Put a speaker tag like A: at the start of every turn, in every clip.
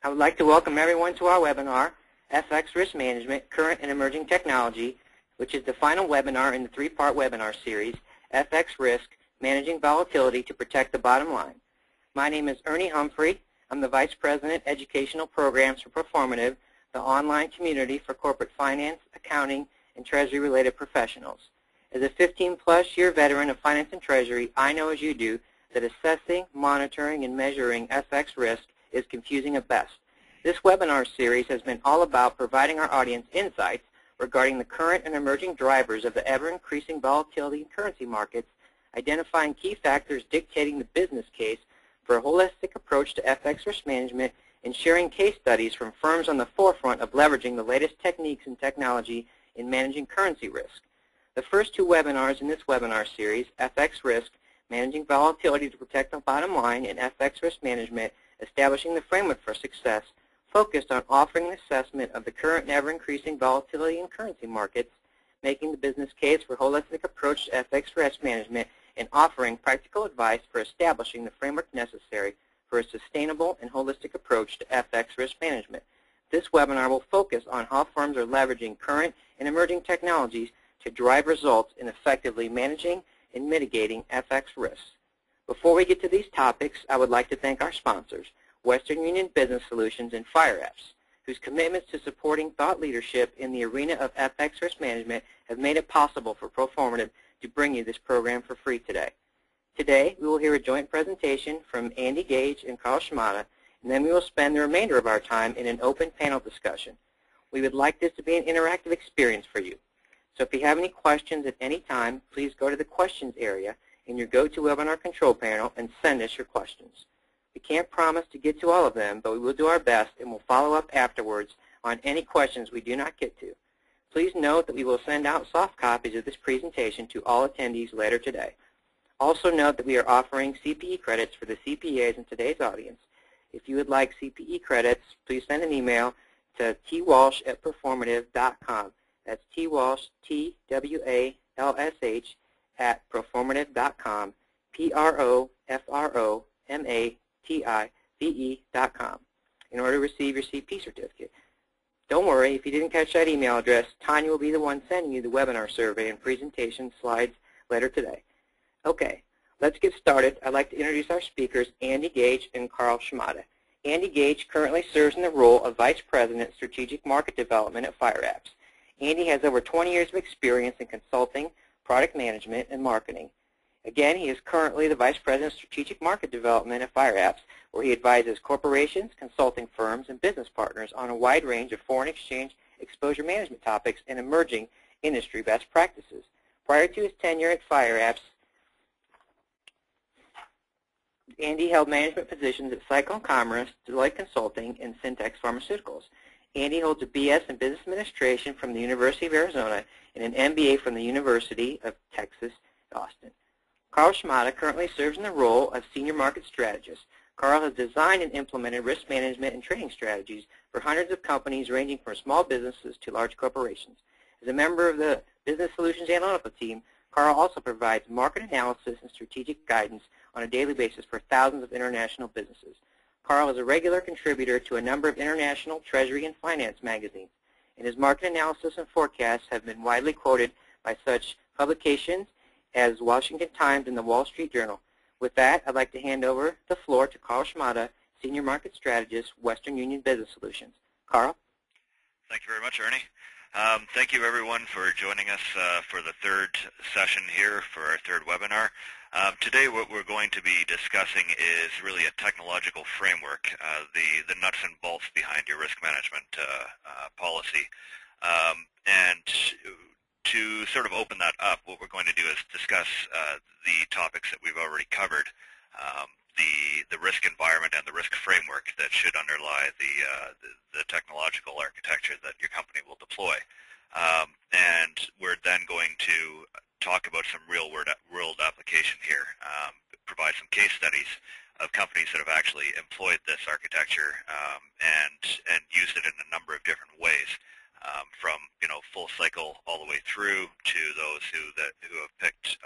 A: I would like to welcome everyone to our webinar, FX Risk Management, Current and Emerging Technology, which is the final webinar in the three-part webinar series, FX Risk, Managing Volatility to Protect the Bottom Line. My name is Ernie Humphrey. I'm the Vice President, Educational Programs for Proformative, the online community for corporate finance, accounting, and Treasury-related professionals. As a 15-plus year veteran of finance and Treasury, I know as you do that assessing, monitoring, and measuring FX risk is confusing at best. This webinar series has been all about providing our audience insights regarding the current and emerging drivers of the ever-increasing volatility in currency markets, identifying key factors dictating the business case for a holistic approach to FX risk management, and sharing case studies from firms on the forefront of leveraging the latest techniques and technology in managing currency risk. The first two webinars in this webinar series, FX Risk, Managing Volatility to Protect the Bottom Line, and FX Risk Management, Establishing the Framework for Success, focused on offering an assessment of the current and ever-increasing volatility in currency markets, making the business case for a holistic approach to FX risk management, and offering practical advice for establishing the framework necessary for a sustainable and holistic approach to FX risk management. This webinar will focus on how firms are leveraging current and emerging technologies to drive results in effectively managing and mitigating FX risks. Before we get to these topics, I would like to thank our sponsors, Western Union Business Solutions and FiREapps, whose commitments to supporting thought leadership in the arena of FX risk management have made it possible for Proformative to bring you this program for free today. Today, we will hear a joint presentation from Andy Gage and Karl Schamotta, and then we will spend the remainder of our time in an open panel discussion. We would like this to be an interactive experience for you. So if you have any questions at any time, please go to the questions area in your GoToWebinar control panel and send us your questions. We can't promise to get to all of them, but we will do our best and will follow up afterwards on any questions we do not get to. Please note that we will send out soft copies of this presentation to all attendees later today. Also note that we are offering CPE credits for the CPAs in today's audience. If you would like CPE credits, please send an email to twalsh@proformative.com. That's twalsh, T-W-A-L-S-H, at proformative.com, Proformative.com, in order to receive your CP certificate. Don't worry, if you didn't catch that email address, Tanya will be the one sending you the webinar survey and presentation slides later today. Okay, let's get started. I'd like to introduce our speakers, Andy Gage and Karl Schamotta. Andy Gage currently serves in the role of Vice President, Strategic Market Development at FiREapps. Andy has over 20 years of experience in consulting, product management, and marketing. Again, he is currently the Vice President of Strategic Market Development at FiREapps, where he advises corporations, consulting firms, and business partners on a wide range of foreign exchange exposure management topics and emerging industry best practices. Prior to his tenure at FiREapps, Andy held management positions at Cyclone Commerce, Deloitte Consulting, and Syntex Pharmaceuticals. Andy holds a BS in Business Administration from the University of Arizona and an MBA from the University of Texas, Austin. Karl Schamotta currently serves in the role of Senior Market Strategist. Karl has designed and implemented risk management and trading strategies for hundreds of companies ranging from small businesses to large corporations. As a member of the Business Solutions Analytical Team, Karl also provides market analysis and strategic guidance on a daily basis for thousands of international businesses. Karl is a regular contributor to a number of international Treasury and finance magazines, and his market analysis and forecasts have been widely quoted by such publications as Washington Times and the Wall Street Journal. With that, I'd like to hand over the floor to Karl Schamotta, Senior Market Strategist, Western Union Business Solutions. Karl?
B: Thank you very much, Ernie. Thank you, everyone, for joining us for the third session here for our third webinar. Today, what we're going to be discussing is really a technological framework, the nuts and bolts behind your risk management policy. And to sort of open that up, what we're going to do is discuss the topics that we've already covered, the risk environment and the risk framework that should underlie the technological architecture that your company will deploy. And we're then going to talk about some real-world application here, provide some case studies of companies that have actually employed this architecture and used it in a number of different ways, from full cycle all the way through to those who have picked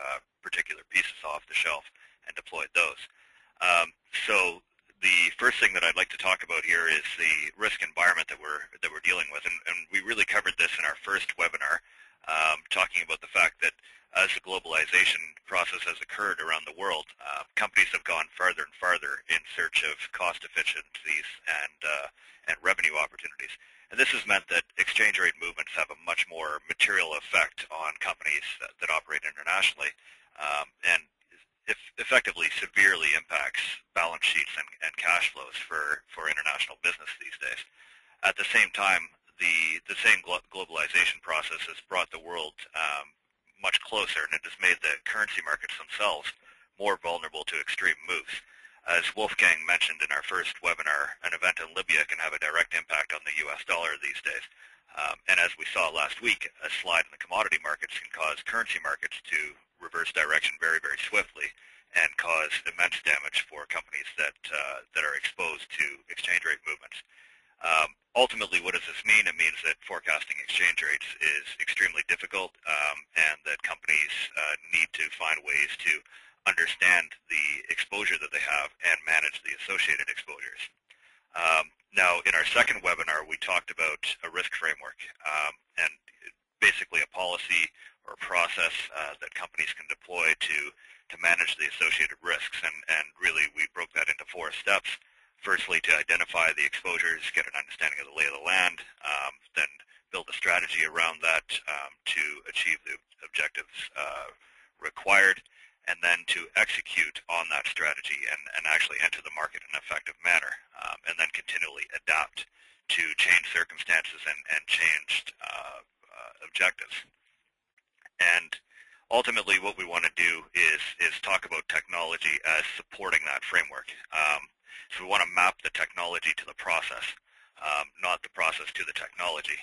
B: particular pieces off the shelf and deployed those. So the first thing that I'd like to talk about here is the risk environment that we're dealing with, and we really covered this in our first webinar, talking about the fact that as the globalization process has occurred around the world, companies have gone farther and farther in search of cost efficiencies and revenue opportunities. And this has meant that exchange rate movements have a much more material effect on companies that operate internationally, and effectively severely impacts balance sheets and cash flows for international business these days. At the same time, the same globalization process has brought the world much closer, and it has made the currency markets themselves more vulnerable to extreme moves. As Wolfgang mentioned in our first webinar, an event in Libya can have a direct impact on the US dollar these days. And as we saw last week, a slide in the commodity markets can cause currency markets to reverse direction very, very swiftly and cause immense damage for companies that are exposed to exchange rate movements. Ultimately, what does this mean? It means that forecasting exchange rates is extremely difficult, and that companies need to find ways to understand the exposure that they have and manage the associated exposures. Now, in our second webinar, we talked about a risk framework, and basically a policy or process that companies can deploy to manage the associated risks, and really we broke that into 4 steps. Firstly, to identify the exposures, get an understanding of the lay of the land, then build a strategy around that to achieve the objectives required, and then to execute on that strategy and actually enter the market in an effective manner, and then continually adapt to changed circumstances and changed objectives. And ultimately, what we want to do is talk about technology as supporting that framework. So we want to map the technology to the process, not the process to the technology.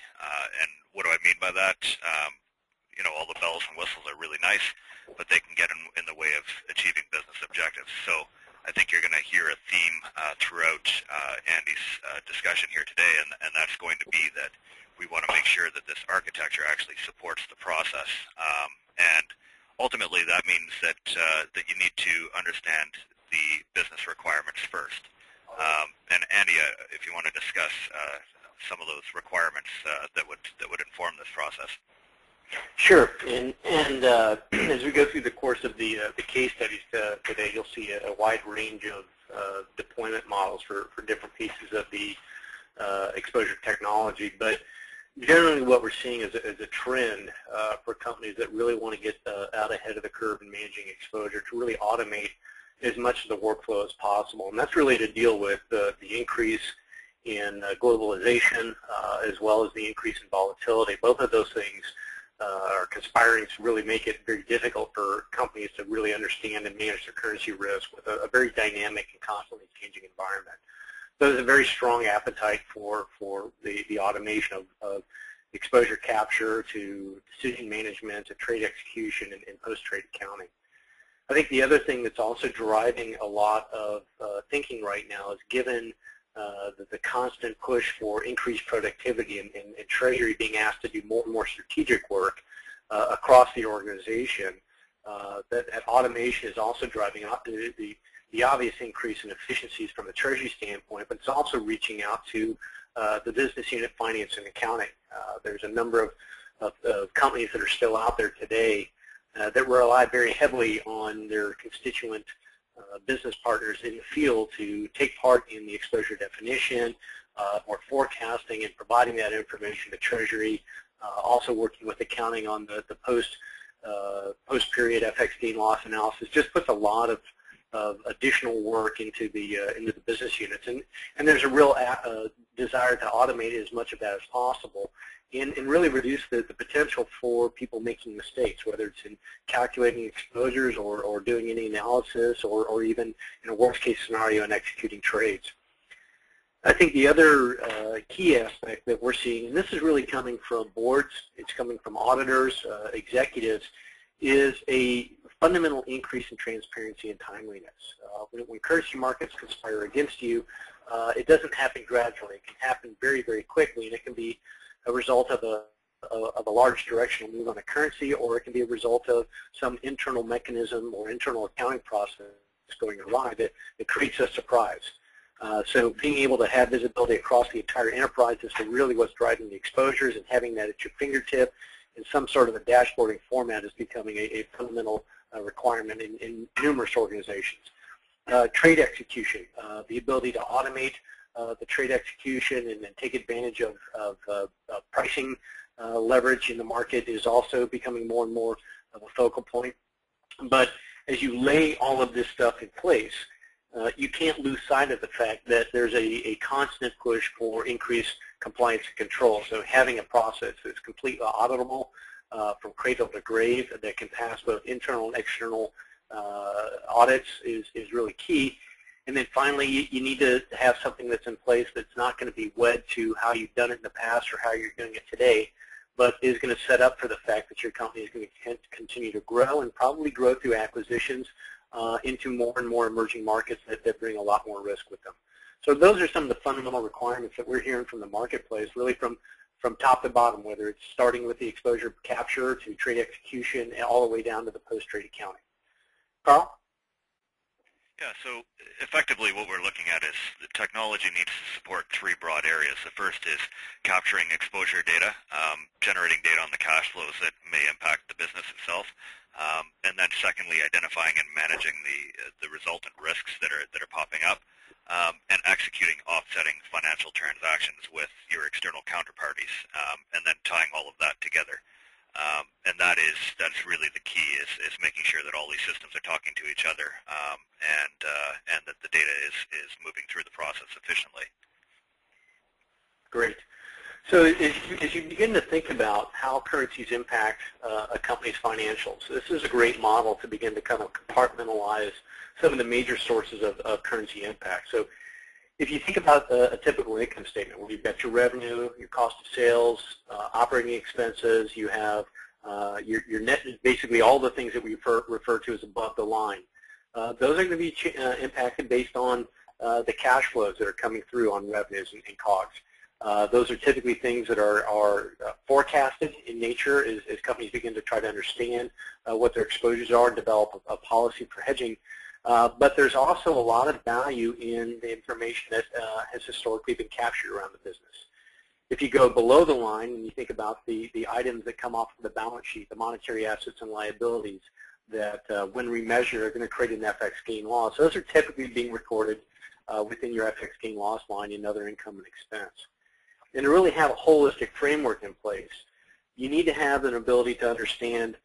B: And what do I mean by that? All the bells and whistles are really nice, but they can get in the way of achieving business objectives. So I think you're going to hear a theme throughout Andy's discussion here today, and that's going to be that we want to make sure that this architecture actually supports the process. And ultimately, that means that you need to understand the business requirements first. And Andy, if you want to discuss some of those requirements that would inform this process.
C: Sure. And as we go through the course of the case studies today, you'll see a wide range of deployment models for different pieces of the exposure technology. But generally what we're seeing is a trend for companies that really want to get out ahead of the curve in managing exposure to really automate as much of the workflow as possible. And that's really to deal with the increase in globalization as well as the increase in volatility. Both of those things are conspiring to really make it very difficult for companies to really understand and manage their currency risk with a very dynamic and constantly changing environment. So there's a very strong appetite for the automation of exposure capture to decision management to trade execution and post-trade accounting. I think the other thing that's also driving a lot of thinking right now is given the constant push for increased productivity and Treasury being asked to do more and more strategic work across the organization, that automation is also driving up the obvious increase in efficiencies from a Treasury standpoint, but it's also reaching out to the business unit finance and accounting. There's a number of companies that are still out there today that rely very heavily on their constituent business partners in the field to take part in the exposure definition or forecasting and providing that information to Treasury, also working with accounting on the post-period FX gain loss analysis. Just puts a lot of additional work into the business units, and there's a real desire to automate as much of that as possible and really reduce the potential for people making mistakes, whether it's in calculating exposures or doing any analysis or even in a worst case scenario in executing trades. I think the other key aspect that we're seeing, and this is really coming from boards, it's coming from auditors, executives, is a fundamental increase in transparency and timeliness. When currency markets conspire against you, it doesn't happen gradually. It can happen very, very quickly, and it can be a result of a large directional move on a currency, or it can be a result of some internal mechanism or internal accounting process going awry that creates a surprise. So being able to have visibility across the entire enterprise as to really what's driving the exposures and having that at your fingertip in some sort of a dashboarding format is becoming a fundamental requirement in numerous organizations. Trade execution, the ability to automate the trade execution and then take advantage of pricing leverage in the market is also becoming more and more of a focal point. But as you lay all of this stuff in place, you can't lose sight of the fact that there's a constant push for increased compliance and control. So having a process that's completely auditable from cradle to grave that can pass both internal and external audits is really key. And then finally, you need to have something that's in place that's not going to be wed to how you've done it in the past or how you're doing it today, but is going to set up for the fact that your company is going to continue to grow and probably grow through acquisitions into more and more emerging markets that bring a lot more risk with them. So those are some of the fundamental requirements that we're hearing from the marketplace, really from top to bottom, whether it's starting with the exposure capture to trade execution and all the way down to the post-trade accounting. Karl?
B: Yeah, so effectively what we're looking at is the technology needs to support three broad areas. The first is capturing exposure data, generating data on the cash flows that may impact the business itself, and then secondly, identifying and managing the resultant risks that are popping up, and executing offsetting financial transactions with your external counterparties, and then tying all of that together. And that's really the key is making sure that all these systems are talking to each other, and that the data is moving through the process efficiently.
C: Great. So as you begin to think about how currencies impact a company's financials, this is a great model to begin to kind of compartmentalize some of the major sources of currency impact. So if you think about a typical income statement where you've got your revenue, your cost of sales, operating expenses, you have your net, basically all the things that we refer to as above the line. Those are going to be impacted based on the cash flows that are coming through on revenues and COGS. Those are typically things that are forecasted in nature as companies begin to try to understand what their exposures are and develop a policy for hedging. But there's also a lot of value in the information that has historically been captured around the business. If you go below the line and you think about the items that come off of the balance sheet, the monetary assets and liabilities that when remeasured are going to create an FX gain loss, those are typically being recorded within your FX gain loss line in other income and expense. And to really have a holistic framework in place, you need to have an ability to understand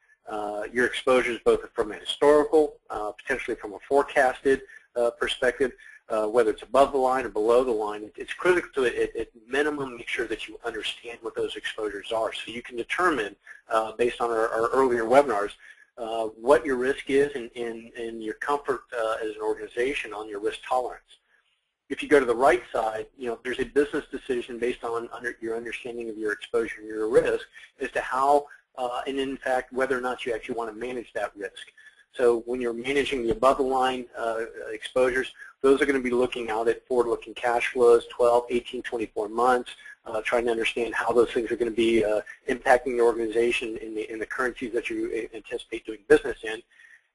C: your exposures both from a historical, potentially from a forecasted perspective, whether it's above the line or below the line. It's critical to at minimum make sure that you understand what those exposures are so you can determine, based on our earlier webinars, what your risk is and your comfort as an organization on your risk tolerance. If you go to the right side, there's a business decision based on your understanding of your exposure and your risk as to how and in fact, whether or not you actually want to manage that risk. So when you're managing the above-the-line exposures, those are going to be looking out at forward-looking cash flows, 12, 18, 24 months, trying to understand how those things are going to be impacting the organization in the currencies that you anticipate doing business in.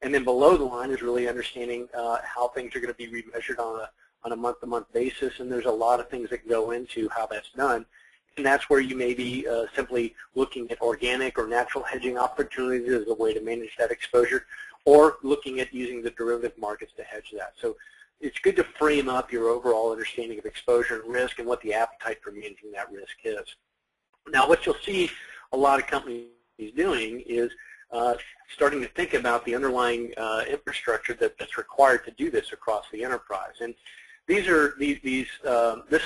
C: And then below the line is really understanding how things are going to be remeasured on a month-to-month basis, and there's a lot of things that go into how that's done. And that's where you may be simply looking at organic or natural hedging opportunities as a way to manage that exposure, or looking at using the derivative markets to hedge that. So it's good to frame up your overall understanding of exposure and risk and what the appetite for managing that risk is. Now, what you'll see a lot of companies doing is starting to think about the underlying infrastructure that's required to do this across the enterprise. And this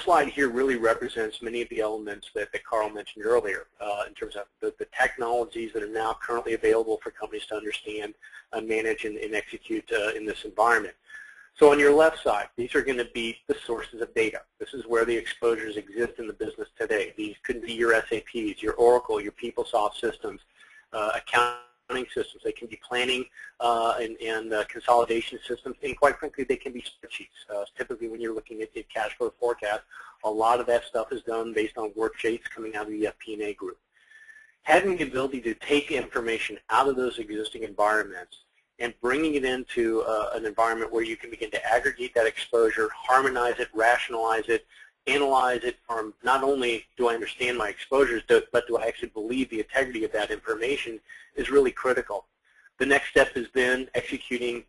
C: slide here really represents many of the elements that Karl mentioned earlier in terms of the technologies that are now currently available for companies to understand, manage, and execute in this environment. So on your left side, these are going to be the sources of data. This is where the exposures exist in the business today. These could be your SAPs, your Oracle, your PeopleSoft systems, accounting systems. They can be planning and consolidation systems, and quite frankly, they can be spreadsheets. Typically, when you're looking at the cash flow forecast, a lot of that stuff is done based on worksheets coming out of the FP&A group. Having the ability to take information out of those existing environments and bringing it into an environment where you can begin to aggregate that exposure, harmonize it, rationalize it, analyze it from not only do I understand my exposures, but do I actually believe the integrity of that information is really critical. The next step is then executing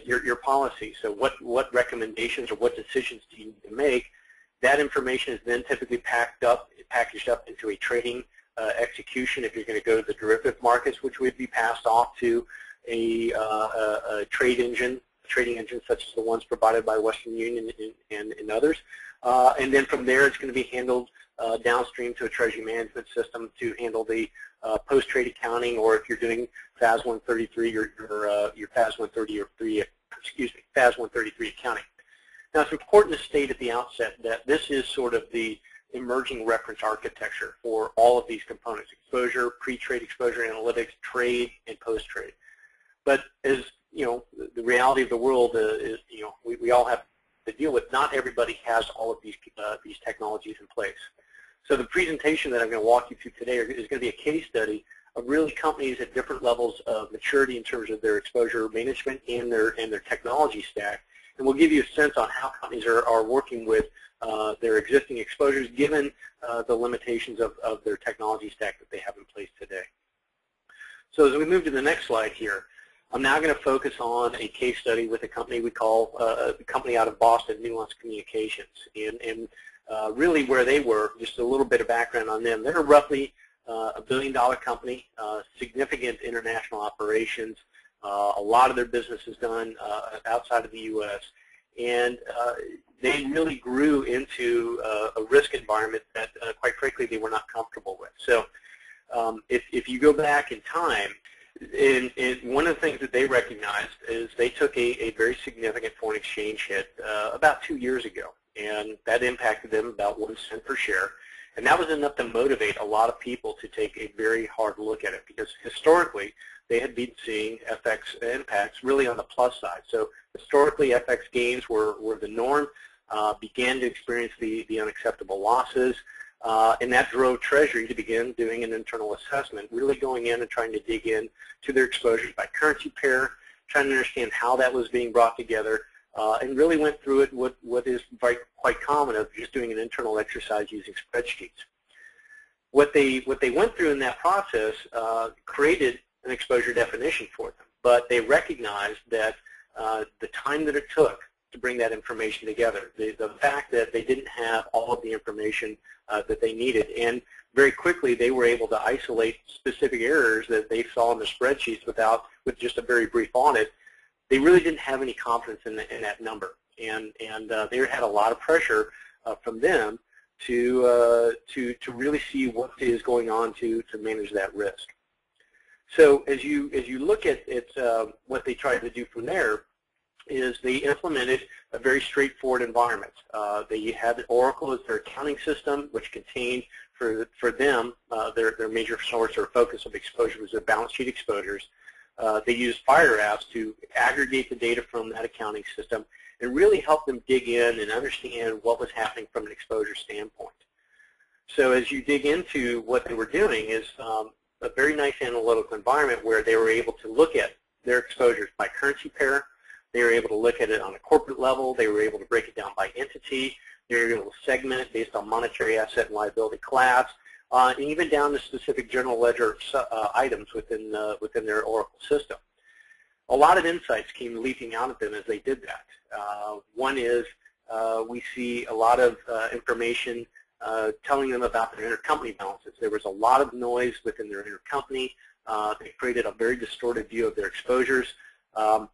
C: your policy. So what recommendations or what decisions do you need to make? That information is then typically packaged up into a trading execution if you're going to go to the derivative markets, which would be passed off to a trading engine such as the ones provided by Western Union and others. And then from there, it's going to be handled downstream to a Treasury management system to handle the post-trade accounting, or if you're doing FAS 133, your FAS 133, FAS 133 accounting. Now, it's important to state at the outset that this is sort of the emerging reference architecture for all of these components: exposure, pre-trade exposure analytics, trade, and post-trade. But as you know, the reality of the world is, you know, we all have to deal with. Not everybody has all of these technologies in place. So the presentation that I'm going to walk you through today is going to be a case study of really companies at different levels of maturity in terms of their exposure management and their technology stack. And we'll give you a sense on how companies are working with their existing exposures given the limitations of their technology stack that they have in place today. So as we move to the next slide here, I'm now going to focus on a case study with a company we call the company out of Boston, Nuance Communications. And really where they were, just a little bit of background on them. They're roughly a $1 billion company, significant international operations. A lot of their business is done outside of the U.S. And they really grew into a risk environment that, quite frankly, they were not comfortable with. So if you go back in time, one of the things that they recognized is they took a very significant foreign exchange hit about 2 years ago, and that impacted them about 1 cent per share. And that was enough to motivate a lot of people to take a very hard look at it, because historically they had been seeing FX impacts really on the plus side. So historically FX gains were the norm, began to experience the unacceptable losses. And that drove Treasury to begin doing an internal assessment, really going in and trying to dig in to their exposures by currency pair, trying to understand how that was being brought together, and really went through it what is quite common of just doing an internal exercise using spreadsheets. What they went through in that process created an exposure definition for them, but they recognized that the time that it took to bring that information together, the fact that they didn't have all of the information that they needed, and very quickly they were able to isolate specific errors that they saw in the spreadsheets with just a very brief audit. They really didn't have any confidence in that number, and they had a lot of pressure from them to really see what is going on to manage that risk. So as you look at what they tried to do from there, is they implemented a very straightforward environment. They had Oracle as their accounting system, which contained for them their major source or focus of exposure was their balance sheet exposures. They used FiREapps to aggregate the data from that accounting system and really help them dig in and understand what was happening from an exposure standpoint. So as you dig into what they were doing is a very nice analytical environment where they were able to look at their exposures by currency pair. They were able to look at it on a corporate level. They were able to break it down by entity. They were able to segment it based on monetary asset and liability class, and even down to specific general ledger items within their Oracle system. A lot of insights came leaping out of them as they did that. One is we see a lot of information telling them about their intercompany balances. There was a lot of noise within their intercompany. They created a very distorted view of their exposures.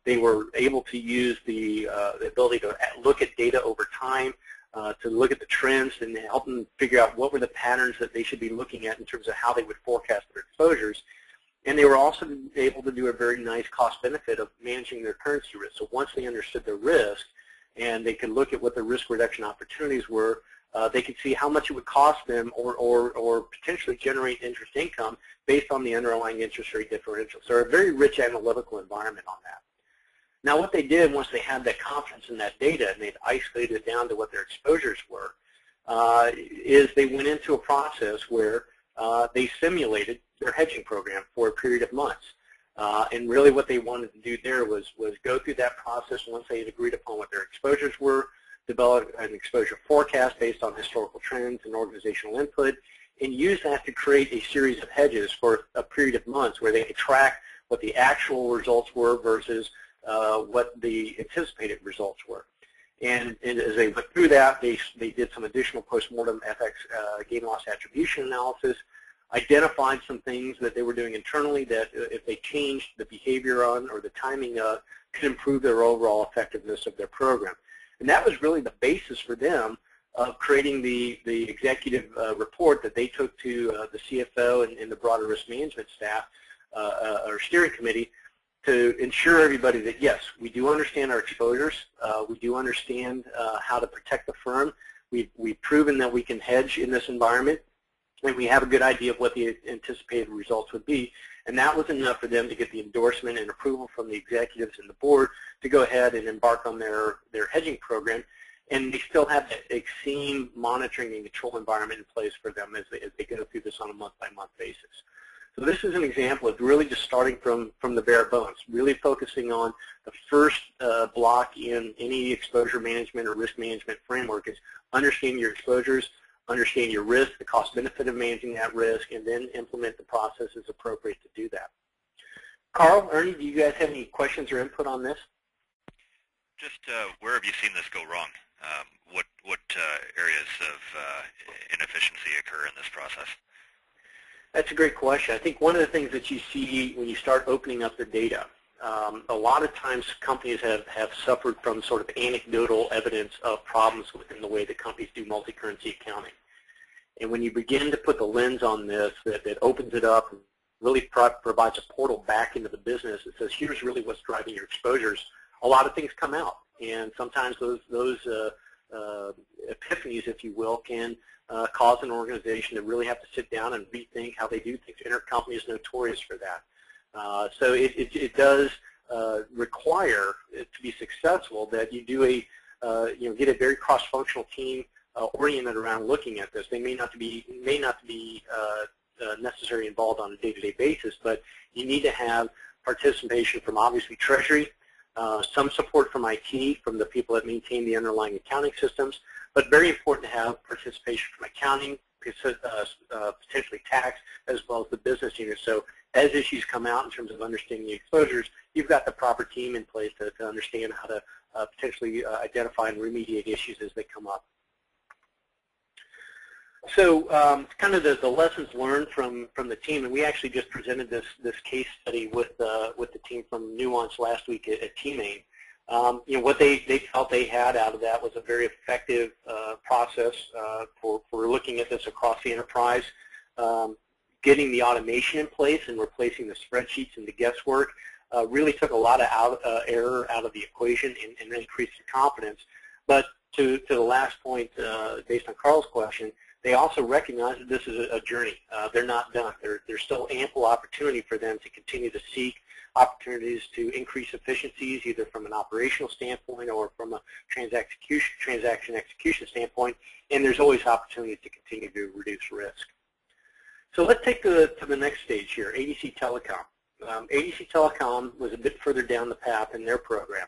C: They were able to use the ability to look at data over time, to look at the trends and help them figure out what were the patterns that they should be looking at in terms of how they would forecast their exposures. And they were also able to do a very nice cost-benefit of managing their currency risk. So once they understood their risk and they could look at what their risk reduction opportunities were, they could see how much it would cost them or potentially generate interest income based on the underlying interest rate differential. So a very rich analytical environment on that. Now what they did once they had that confidence in that data and they'd isolated it down to what their exposures were, is they went into a process where they simulated their hedging program for a period of months. And really what they wanted to do there was go through that process once they had agreed upon what their exposures were, develop an exposure forecast based on historical trends and organizational input, and use that to create a series of hedges for a period of months where they could track what the actual results were versus what the anticipated results were. And as they went through that, they did some additional post-mortem FX gain-loss attribution analysis, identified some things that they were doing internally that if they changed the behavior on or the timing of could improve their overall effectiveness of their program. And that was really the basis for them of creating the executive report that they took to the CFO and the broader risk management staff or steering committee to ensure everybody that, yes, we do understand our exposures, we do understand how to protect the firm, we've proven that we can hedge in this environment, and we have a good idea of what the anticipated results would be. And that was enough for them to get the endorsement and approval from the executives and the board to go ahead and embark on their hedging program. And they still have that same monitoring and control environment in place for them as they go through this on a month-by-month basis. So this is an example of really just starting from the bare bones, really focusing on the first block in any exposure management or risk management framework is understanding your exposures, understand your risk, the cost-benefit of managing that risk, and then implement the processes appropriate to do that. Karl, Ernie, do you guys have any questions or input on this?
B: Just where have you seen this go wrong? What areas of inefficiency occur in this process?
C: That's a great question. I think one of the things that you see when you start opening up the data, a lot of times companies have suffered from sort of anecdotal evidence of problems within the way that companies do multi-currency accounting. And when you begin to put the lens on this, that opens it up and really provides a portal back into the business that says, here's really what's driving your exposures, a lot of things come out. And sometimes those epiphanies, if you will, can cause an organization to really have to sit down and rethink how they do things. Intercompany is notorious for that. So it does require it to be successful that you do get a very cross-functional team oriented around looking at this. They may not be necessarily involved on a day-to-day basis, but you need to have participation from obviously Treasury, some support from IT, from the people that maintain the underlying accounting systems, but very important to have participation from accounting, potentially tax, as well as the business unit. So as issues come out in terms of understanding the exposures, you've got the proper team in place to understand how to potentially identify and remediate issues as they come up. So kind of the lessons learned from the team, and we actually just presented this case study with the team from Nuance last week at TMAIN. What they felt they had out of that was a very effective process for looking at this across the enterprise. Getting the automation in place and replacing the spreadsheets and the guesswork really took a lot of error out of the equation and increased the confidence. But to the last point, based on Karl's question, they also recognize that this is a journey. They're not done. There's still ample opportunity for them to continue to seek opportunities to increase efficiencies, either from an operational standpoint or from a transaction execution standpoint, and there's always opportunity to continue to reduce risk. So let's take to the next stage here, ADC Telecom. ADC Telecom was a bit further down the path in their program.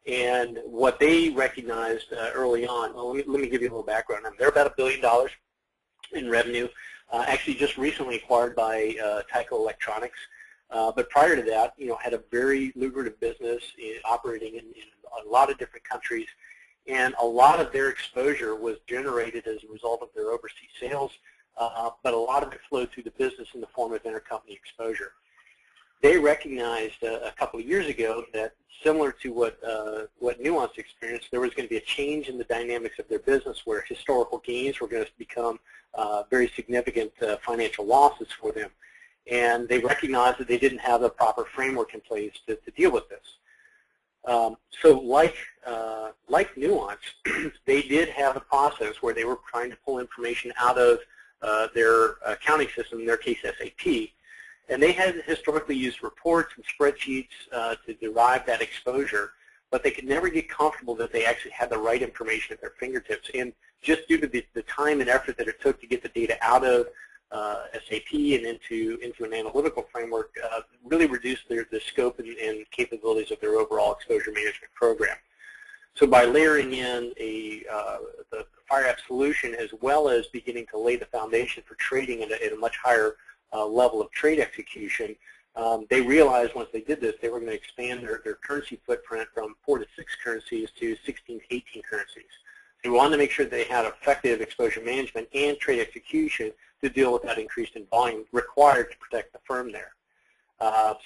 C: And what they recognized early on, well, let me give you a little background. They're about $1 billion in revenue, actually just recently acquired by Tyco Electronics. But prior to that, had a very lucrative business operating in a lot of different countries. And a lot of their exposure was generated as a result of their overseas sales, but a lot of it flowed through the business in the form of intercompany exposure. They recognized a couple of years ago that similar to what Nuance experienced, there was going to be a change in the dynamics of their business where historical gains were going to become very significant financial losses for them. And they recognized that they didn't have a proper framework in place to deal with this. So like Nuance, they did have a process where they were trying to pull information out of their accounting system, in their case SAP, and they had historically used reports and spreadsheets to derive that exposure, but they could never get comfortable that they actually had the right information at their fingertips. And just due to the time and effort that it took to get the data out of SAP and into an analytical framework really reduce the scope and capabilities of their overall exposure management program. So by layering in the FiREapps solution, as well as beginning to lay the foundation for trading at a much higher level of trade execution, they realized once they did this, they were going to expand their currency footprint from 4 to 6 currencies to 16 to 18 currencies. They wanted to make sure they had effective exposure management and trade execution to deal with that increase in volume required to protect the firm there.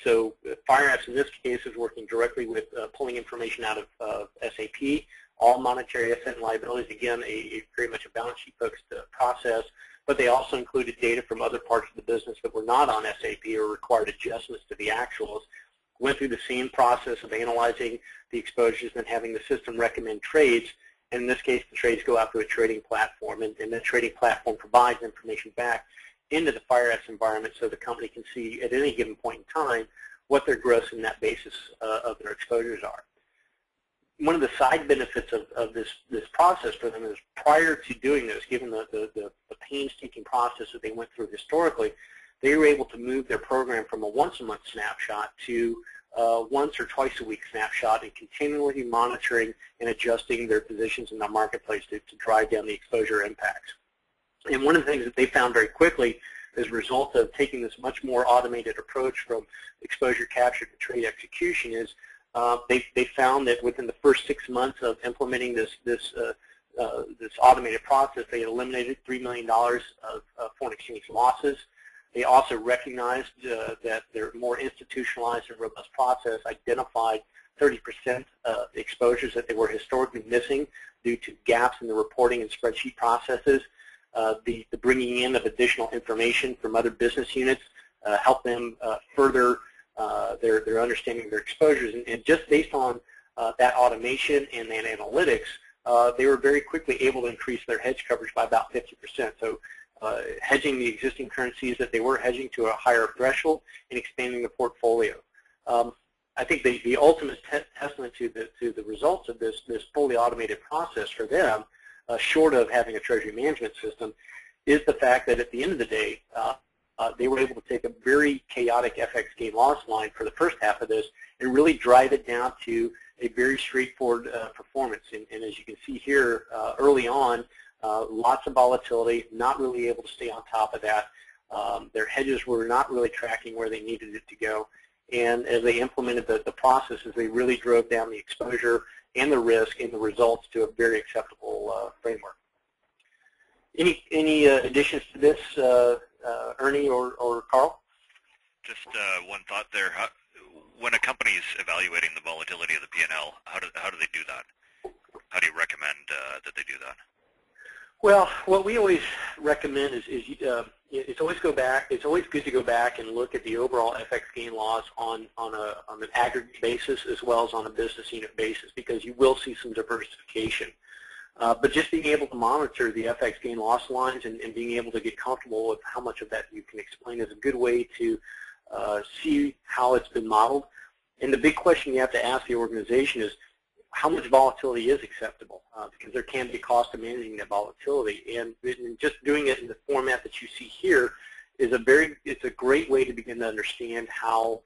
C: So FiREapps in this case is working directly with pulling information out of SAP, all monetary asset and liabilities, again, very much a balance sheet focused process, but they also included data from other parts of the business that were not on SAP or required adjustments to the actuals, went through the same process of analyzing the exposures and having the system recommend trades, and in this case the trades go out to a trading platform, and the trading platform provides information back into the FiREapps environment so the company can see at any given point in time what their gross and net basis of their exposures are. One of the side benefits of this process for them is prior to doing this, given the painstaking process that they went through historically, they were able to move their program from a once-a-month snapshot to once or twice a week snapshot and continually monitoring and adjusting their positions in the marketplace to drive down the exposure impacts. And one of the things that they found very quickly as a result of taking this much more automated approach from exposure capture to trade execution is they found that within the first 6 months of implementing this automated process, they had eliminated $3 million of foreign exchange losses. They also recognized that their more institutionalized and robust process identified 30% of the exposures that they were historically missing due to gaps in the reporting and spreadsheet processes. The bringing in of additional information from other business units helped them further their understanding of their exposures. And just based on that automation and that analytics, they were very quickly able to increase their hedge coverage by about 50%. So hedging the existing currencies that they were hedging to a higher threshold and expanding the portfolio. I think the ultimate testament to the results of this fully automated process for them, short of having a treasury management system, is the fact that at the end of the day, they were able to take a very chaotic FX gain loss line for the first half of this and really drive it down to a very straightforward performance. And as you can see here, early on, lots of volatility, not really able to stay on top of that. Their hedges were not really tracking where they needed it to go. And as they implemented the processes, they really drove down the exposure and the risk and the results to a very acceptable framework. Any additions to this, Ernie or Carl?
B: Just one thought there. When a company is evaluating the volatility of the P&L, how do they do that? How do you recommend that they do that?
C: Well, what we always recommend is it's always good to go back and look at the overall FX gain loss on an aggregate basis as well as on a business unit basis, because you will see some diversification. But just being able to monitor the FX gain loss lines and being able to get comfortable with how much of that you can explain is a good way to see how it's been modeled. And the big question you have to ask the organization is, how much volatility is acceptable? Because there can be a cost of managing that volatility, and just doing it in the format that you see here is it's a great way to begin to understand how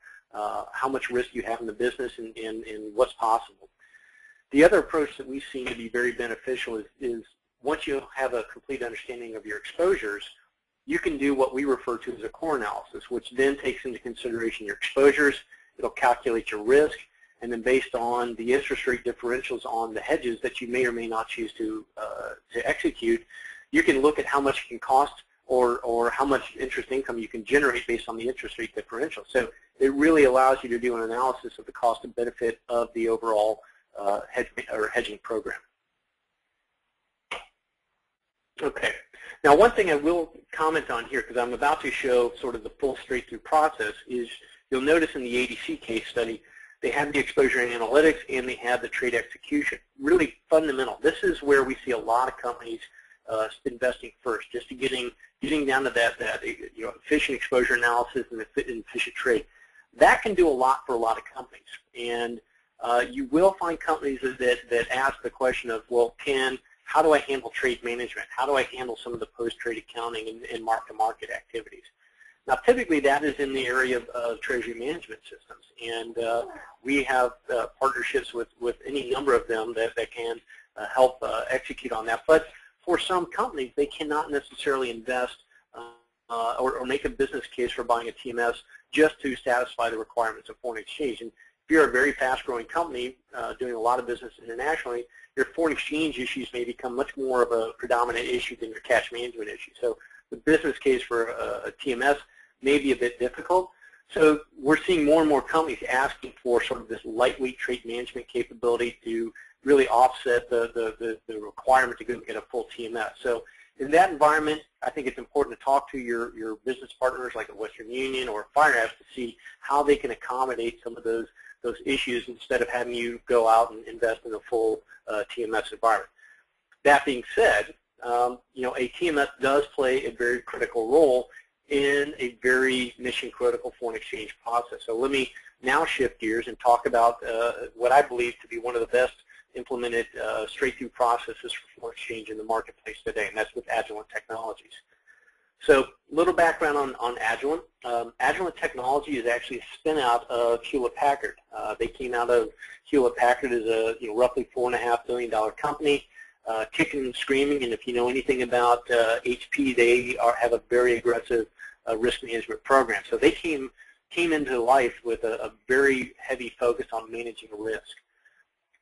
C: much risk you have in the business and what's possible. The other approach that we've seen to be very beneficial is once you have a complete understanding of your exposures, you can do what we refer to as a core analysis, which then takes into consideration your exposures. It'll calculate your risk, and then based on the interest rate differentials on the hedges that you may or may not choose to execute, you can look at how much it can cost or how much interest income you can generate based on the interest rate differential. So it really allows you to do an analysis of the cost and benefit of the overall hedging program. Okay. Now, one thing I will comment on here, because I'm about to show sort of the full straight-through process, is you'll notice in the ADC case study, they have the exposure and analytics and they have the trade execution. Really fundamental. This is where we see a lot of companies investing first, just to getting down to that efficient exposure analysis and efficient trade. That can do a lot for a lot of companies, and you will find companies that ask the question of, well, how do I handle trade management? How do I handle some of the post-trade accounting and mark-to-market activities? Now, typically that is in the area of treasury management systems, and we have partnerships with any number of them that can help execute on that. But for some companies, they cannot necessarily invest or make a business case for buying a TMS just to satisfy the requirements of foreign exchange. And if you're a very fast-growing company doing a lot of business internationally, your foreign exchange issues may become much more of a predominant issue than your cash management issue. So the business case for a TMS may be a bit difficult. So we're seeing more and more companies asking for sort of this lightweight trade management capability to really offset the requirement to go get a full TMS. So in that environment, I think it's important to talk to your business partners like a Western Union or FiREapps to see how they can accommodate some of those issues instead of having you go out and invest in a full TMS environment. That being said, a TMS does play a very critical role in a very mission-critical foreign exchange process. So let me now shift gears and talk about what I believe to be one of the best implemented straight-through processes for foreign exchange in the marketplace today, and that's with Agilent Technologies. So a little background on Agilent. Agilent Technology is actually a spin-out of Hewlett-Packard. They came out of Hewlett-Packard as a roughly $4.5 billion company, kicking and screaming. And if you know anything about HP, they have a very aggressive risk management program. So they came into life with a very heavy focus on managing risk.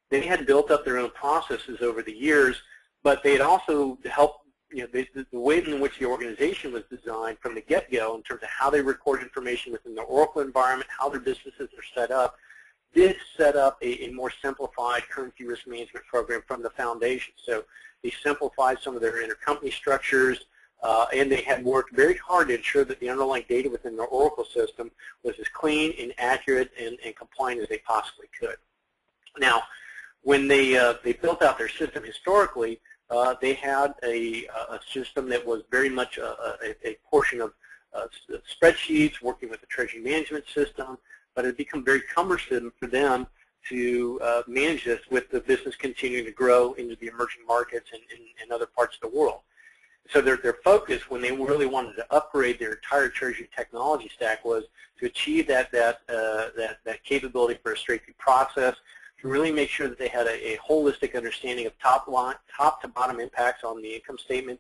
C: They had built up their own processes over the years, but they had also helped, the way in which the organization was designed from the get-go in terms of how they record information within the Oracle environment, how their businesses are set up, did set up a more simplified currency risk management program from the foundation. So they simplified some of their intercompany structures, and they had worked very hard to ensure that the underlying data within their Oracle system was as clean and accurate and compliant as they possibly could. Now, when they built out their system historically, they had a system that was very much a portion of spreadsheets, working with the treasury management system, but it had become very cumbersome for them to manage this with the business continuing to grow into the emerging markets and other parts of the world. So their focus, when they really wanted to upgrade their entire treasury technology stack, was to achieve that capability for a straight-through process, to really make sure that they had a holistic understanding of top to bottom impacts on the income statement,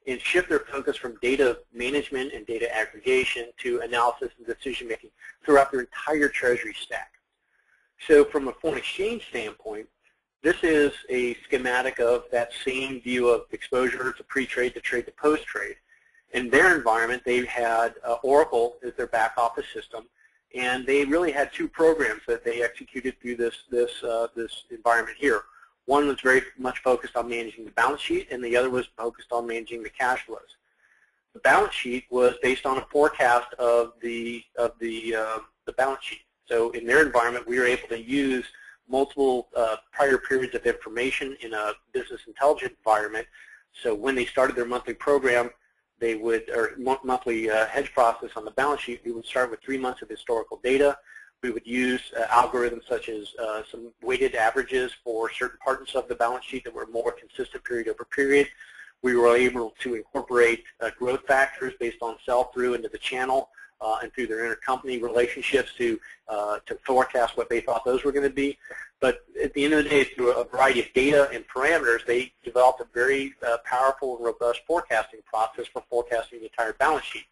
C: and shift their focus from data management and data aggregation to analysis and decision making throughout their entire treasury stack. So from a foreign exchange standpoint, this is a schematic of that same view of exposure to pre-trade, to trade, to post-trade. In their environment, they had Oracle as their back office system, and they really had two programs that they executed through this environment here. One was very much focused on managing the balance sheet, and the other was focused on managing the cash flows. The balance sheet was based on a forecast of the balance sheet. So in their environment, we were able to use multiple prior periods of information in a business intelligence environment. So when they started their monthly program, they would, or monthly hedge process on the balance sheet, we would start with 3 months of historical data. We would use algorithms such as some weighted averages for certain parts of the balance sheet that were more consistent period over period. We were able to incorporate growth factors based on sell-through into the channel and through their intercompany relationships to forecast what they thought those were going to be. But at the end of the day, through a variety of data and parameters, they developed a very powerful and robust forecasting process for forecasting the entire balance sheet.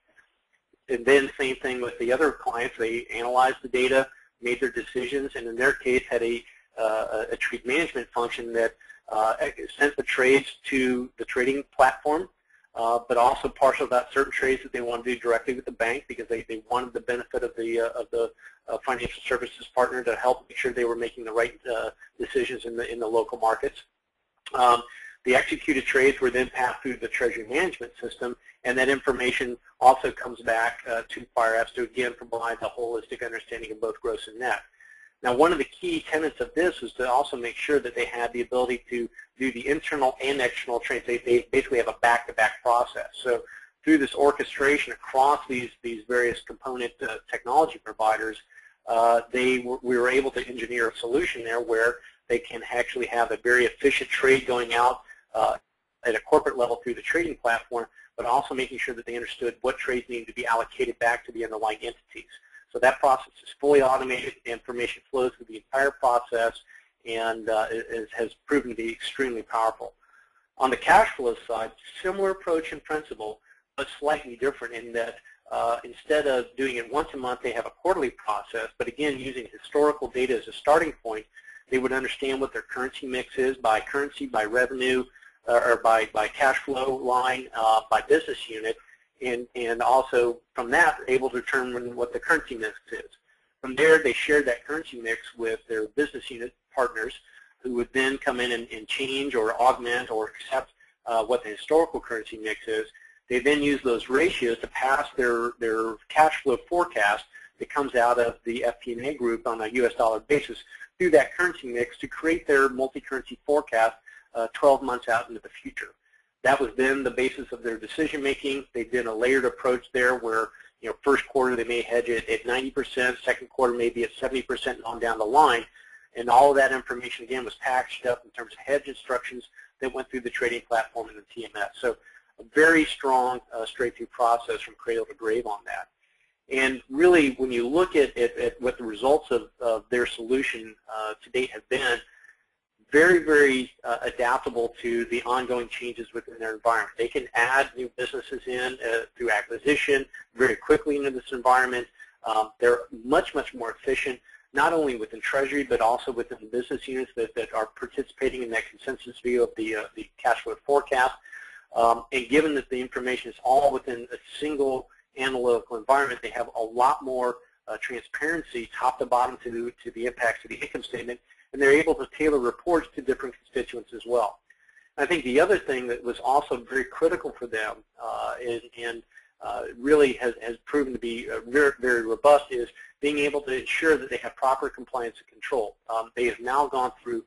C: And then same thing with the other clients. They analyzed the data, made their decisions, and in their case had a trade management function that sent the trades to the trading platform, but also parceled out certain trades that they wanted to do directly with the bank because they wanted the benefit of the financial services partner to help make sure they were making the right decisions in the local markets. The executed trades were then passed through the treasury management system, and that information also comes back to FiREapps to again provide a holistic understanding of both gross and net. Now, one of the key tenets of this is to also make sure that they had the ability to do the internal and external trades. They basically have a back-to-back process. So through this orchestration across these various component technology providers, we were able to engineer a solution there where they can actually have a very efficient trade going out at a corporate level through the trading platform, but also making sure that they understood what trades needed to be allocated back to the underlying entities. So that process is fully automated. Information flows through the entire process, and has proven to be extremely powerful. On the cash flow side, similar approach in principle, but slightly different in that instead of doing it once a month, they have a quarterly process, but again, using historical data as a starting point, they would understand what their currency mix is by currency, by revenue, or by cash flow line, by business unit, and also from that, they're able to determine what the currency mix is. From there, they share that currency mix with their business unit partners, who would then come in and change or augment or accept what the historical currency mix is. They then use those ratios to pass their cash flow forecast that comes out of the FP&A group on a US dollar basis through that currency mix to create their multi-currency forecast 12 months out into the future. That was then the basis of their decision making. They did a layered approach there where, first quarter they may hedge it at 90%, second quarter maybe at 70% and on down the line. And all of that information, again, was packaged up in terms of hedge instructions that went through the trading platform and the TMS. So a very strong straight-through process from cradle to grave on that. And really, when you look at what the results of their solution to date have been, very, very adaptable to the ongoing changes within their environment. They can add new businesses in through acquisition very quickly into this environment. They're much, much more efficient, not only within Treasury, but also within the business units that are participating in that consensus view of the cash flow forecast. And given that the information is all within a single analytical environment, they have a lot more transparency top to bottom to the impacts of the income statement, and they're able to tailor reports to different constituents as well. I think the other thing that was also very critical for them and really has proven to be very, very robust is being able to ensure that they have proper compliance and control. They have now gone through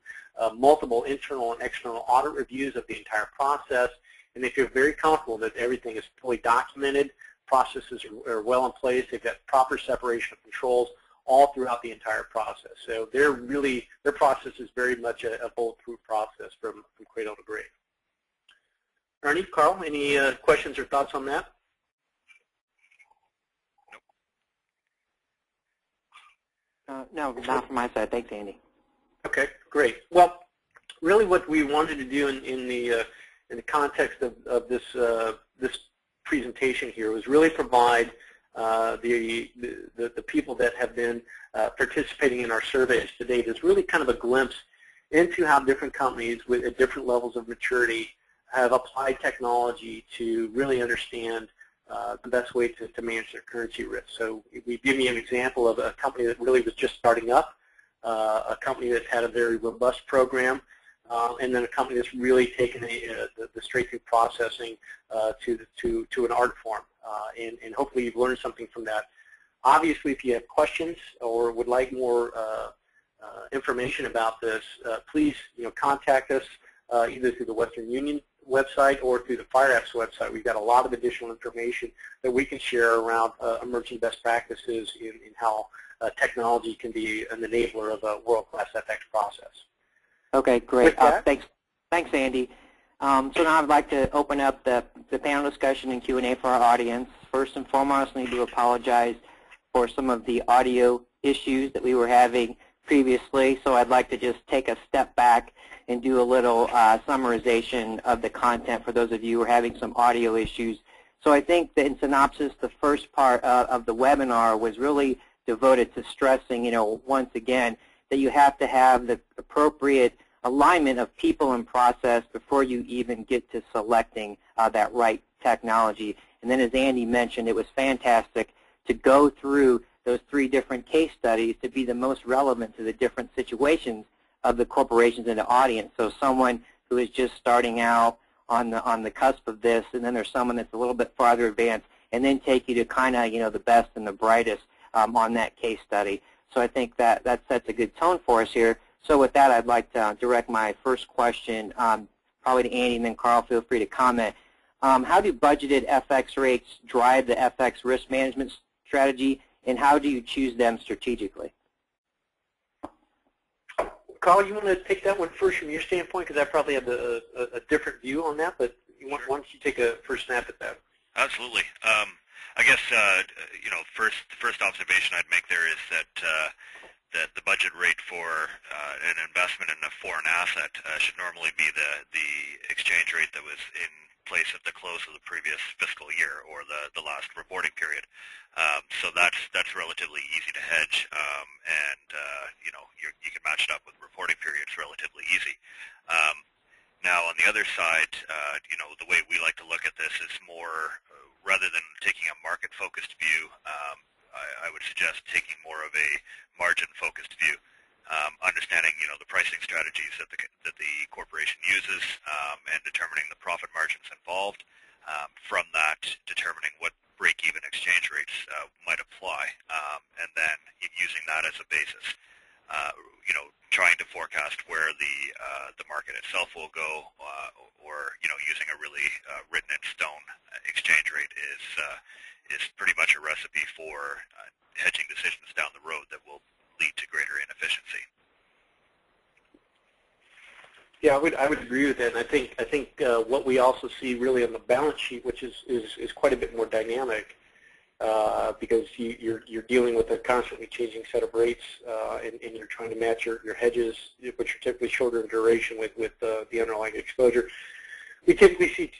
C: multiple internal and external audit reviews of the entire process, and they feel very comfortable that everything is fully documented, processes are well in place, they've got proper separation of controls all throughout the entire process. So their process is very much a bulletproof process from cradle to grave. Ernie, Carl, any questions or thoughts on that?
A: No, not from my side. Thanks, Andy.
C: Okay, great. Well, really what we wanted to do in the context of this presentation here was really provide the people that have been participating in our surveys to date is really kind of a glimpse into how different companies at different levels of maturity have applied technology to really understand the best way to manage their currency risk. So we've given you an example of a company that really was just starting up, a company that's had a very robust program, and then a company that's really taken the straight-through processing to an art form. And hopefully you've learned something from that. Obviously, if you have questions or would like more information about this, please contact us either through the Western Union website or through the FiREapps website. We've got a lot of additional information that we can share around emerging best practices in how technology can be an enabler of a world-class FX process.
A: Okay, great. Thanks, Andy. So now I'd like to open up the panel discussion and Q&A for our audience. First and foremost, I need to apologize for some of the audio issues that we were having previously, so I'd like to just take a step back and do a little summarization of the content for those of you who are having some audio issues. So I think that in synopsis, the first part of the webinar was really devoted to stressing, once again, that you have to have the appropriate alignment of people and process before you even get to selecting that right technology. And then as Andy mentioned, it was fantastic to go through those 3 different case studies to be the most relevant to the different situations of the corporations in the audience. So someone who is just starting out on the cusp of this, and then there's someone that's a little bit farther advanced, and then take you to kind of the best and the brightest on that case study. So I think that sets a good tone for us here. So with that, I'd like to direct my first question probably to Andy, and then Carl, feel free to comment. How do budgeted FX rates drive the FX risk management strategy, and how do you choose them strategically?
C: Karl, you want to take that one first from your standpoint, because I probably have a different view on that, but why don't you take a first snap at that?
B: Absolutely. I guess first observation I'd make there is that that the budget rate for an investment in a foreign asset should normally be the exchange rate that was in place at the close of the previous fiscal year or the last reporting period. So that's relatively easy to hedge, and you can match it up with reporting periods relatively easy. Now, on the other side, the way we like to look at this is more, rather than taking a market-focused view, I would suggest taking more of a margin-focused view, understanding, the pricing strategies that the corporation uses, and determining the profit margins involved. From that, determining what break-even exchange rates might apply, and then using that as a basis. Trying to forecast where the market itself will go, or using a really written in stone exchange rate is pretty much a recipe for hedging decisions down the road that will lead to greater inefficiency.
C: Yeah, I would agree with that, and I think what we also see really on the balance sheet, which is quite a bit more dynamic, because you're dealing with a constantly changing set of rates, and you're trying to match your hedges, which are typically shorter in duration, with the underlying exposure. We typically see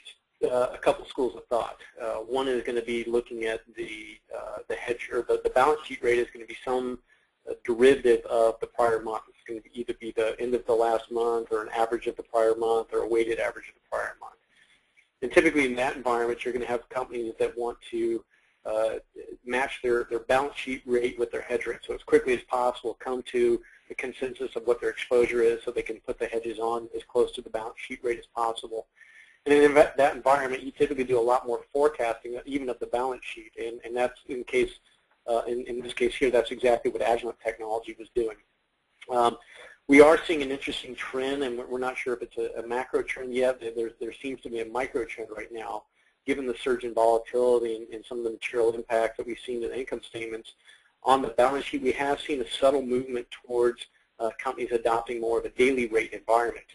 C: a couple schools of thought. One is going to be looking at the hedge, or the balance sheet rate is going to be some derivative of the prior month. It's going to either be the end of the last month, or an average of the prior month, or a weighted average of the prior month. And typically in that environment, you're going to have companies that want to match their balance sheet rate with their hedge rate. So as quickly as possible, come to the consensus of what their exposure is, so they can put the hedges on as close to the balance sheet rate as possible. And in that environment, you typically do a lot more forecasting, even of the balance sheet. And that's in this case here, that's exactly what Agilent Technology was doing. We are seeing an interesting trend, and we're not sure if it's a macro trend yet. There seems to be a micro trend right now, given the surge in volatility and some of the material impacts that we've seen in the income statements. On the balance sheet, we have seen a subtle movement towards companies adopting more of a daily rate environment.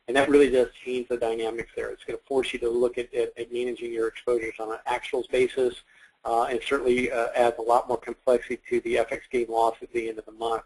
C: And that really does change the dynamics there. It's going to force you to look at managing your exposures on an actuals basis, and certainly adds a lot more complexity to the FX gain loss at the end of the month.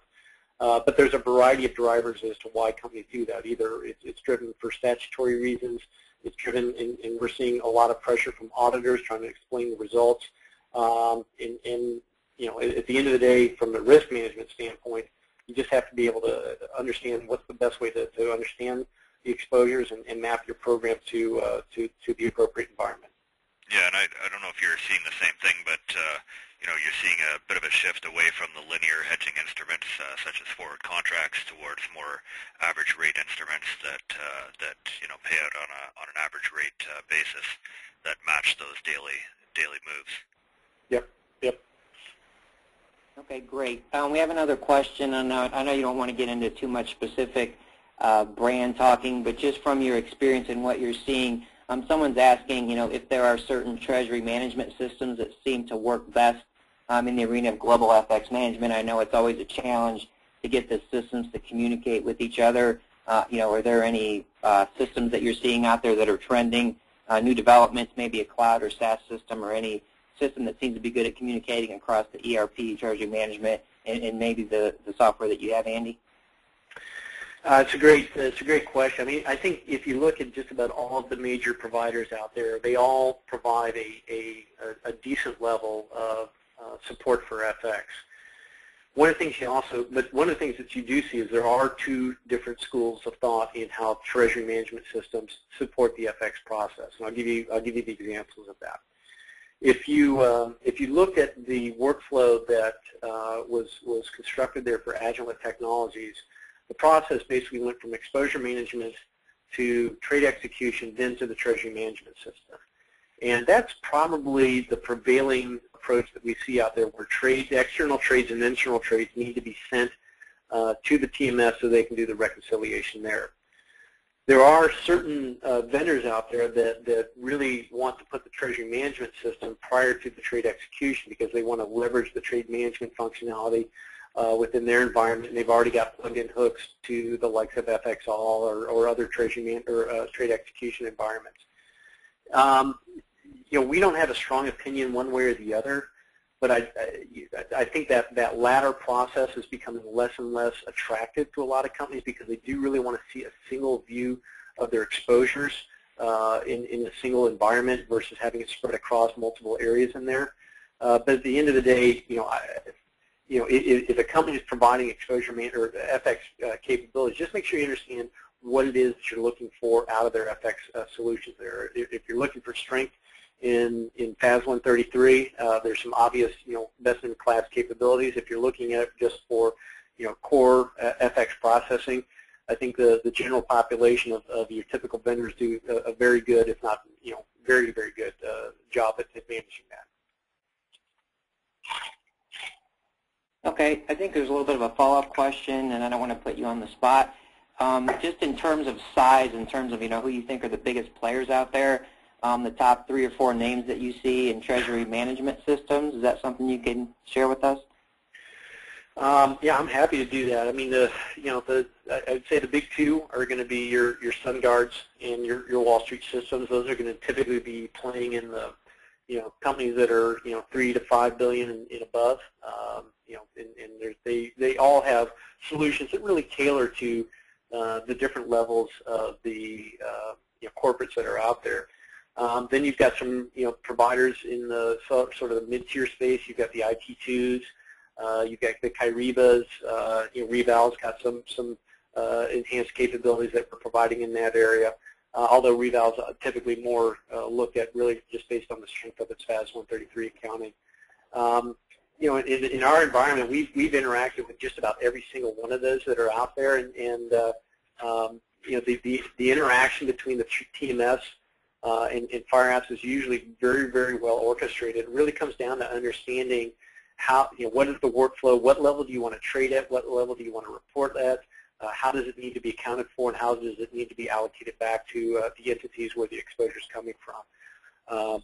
C: But there's a variety of drivers as to why companies do that. Either it's driven for statutory reasons, it's driven, and we're seeing a lot of pressure from auditors trying to explain the results. And at the end of the day, from the risk management standpoint, you just have to be able to understand what's the best way to understand the exposures and map your program to the appropriate environment.
B: Yeah, and I don't know if you're seeing the same thing, but you're seeing a bit of a shift away from the linear hedging instruments, such as forward contracts, towards more average rate instruments that pay out on an average rate basis that match those daily moves.
C: Yep.
A: Okay, great. We have another question, and I know you don't want to get into too much specific brand talking, but just from your experience and what you're seeing, someone's asking, if there are certain treasury management systems that seem to work best in the arena of global FX management. I know it's always a challenge to get the systems to communicate with each other. Are there any systems that you're seeing out there that are trending, new developments, maybe a cloud or SaaS system, or any system that seems to be good at communicating across the ERP, treasury management, and maybe the software that you have, Andy?
C: It's a great question. I mean, I think if you look at just about all of the major providers out there, they all provide a decent level of support for FX. One of the things that you do see is there are two different schools of thought in how treasury management systems support the FX process, and I'll give you the examples of that. If you look at the workflow that was constructed there for Agilent Technologies, the process basically went from exposure management to trade execution, then to the treasury management system. And that's probably the prevailing approach that we see out there, where external trades and internal trades need to be sent to the TMS so they can do the reconciliation there. There are certain vendors out there that really want to put the treasury management system prior to the trade execution, because they want to leverage the trade management functionality within their environment, and they've already got plugged-in hooks to the likes of FXall or other Treasury or trade execution environments. We don't have a strong opinion one way or the other, but I think that latter process is becoming less and less attractive to a lot of companies because they do really want to see a single view of their exposures in a single environment versus having it spread across multiple areas in there. But at the end of the day, if a company is providing exposure or FX capabilities, just make sure you understand what it is that you're looking for out of their FX solutions there. If you're looking for strength in FAS 133, there's some obvious, best-in-class capabilities. If you're looking at it just for, core FX processing, I think the general population of your typical vendors do a very good, if not, very, very good job at managing that.
A: Okay, I think there's a little bit of a follow-up question, and I don't want to put you on the spot. Just in terms of size, in terms of who you think are the biggest players out there, the top 3 or 4 names that you see in Treasury management systems, is that something you can share with us?
C: Yeah, I'm happy to do that. I mean, I'd say the big 2 are going to be your SunGuards and your Wall Street systems. Those are going to typically be playing in the companies that are 3 to 5 billion and above. And they all have solutions that really tailor to the different levels of the corporates that are out there. Then you've got some providers in the sort of the mid-tier space. You've got the IT2s. You've got the Kyrebas. Reval's got some enhanced capabilities that we're providing in that area. Although Reval's typically more looked at really just based on the strength of its FAS 133 accounting. In our environment, we've interacted with just about every single one of those that are out there, and the interaction between the TMS and FiREapps is usually very, very well orchestrated. It really comes down to understanding how, what is the workflow, what level do you want to trade at, what level do you want to report at, how does it need to be accounted for, and how does it need to be allocated back to the entities where the exposure is coming from.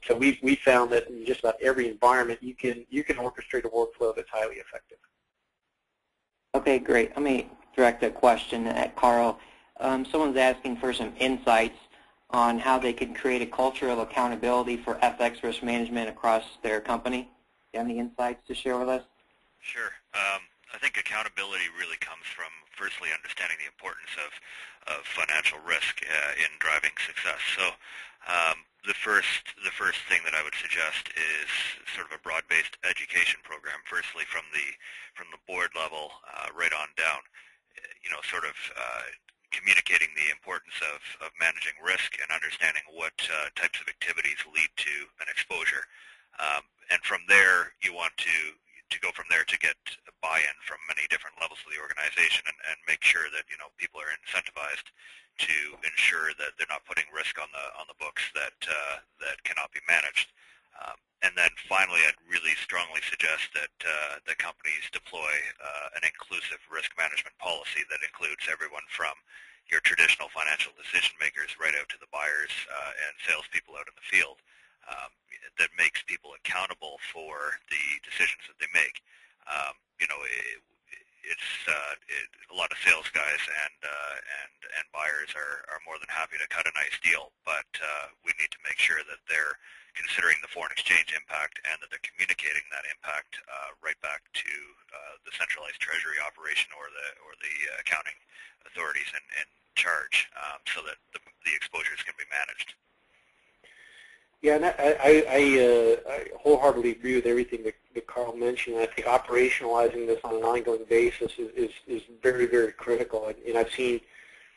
C: So we found that in just about every environment, you can orchestrate a workflow that's highly effective.
A: Okay, great. Let me direct a question at Karl. Someone's asking for some insights on how they can create a culture of accountability for FX risk management across their company. Do you have any insights to share with us?
B: Sure. I think accountability really comes from, firstly, understanding the importance of financial risk in driving success. So the first thing that I would suggest is sort of a broad-based education program. Firstly, from the board level right on down, sort of communicating the importance of managing risk and understanding what types of activities lead to an exposure. And from there, you want to go from there to get buy-in from many different levels of the organization and make sure that people are incentivized to ensure that they're not putting risk on the books that cannot be managed. And then finally, I'd really strongly suggest that companies deploy an inclusive risk management policy that includes everyone from your traditional financial decision makers right out to the buyers and salespeople out in the field. That makes people accountable for the decisions that they make. A lot of sales guys and buyers are more than happy to cut a nice deal, but we need to make sure that they're considering the foreign exchange impact and that they're communicating that impact right back to the centralized treasury operation or the accounting authorities in charge, so that the exposures can be managed.
C: Yeah, and I wholeheartedly agree with everything that Karl mentioned. I think operationalizing this on an ongoing basis is very, very critical. And I've seen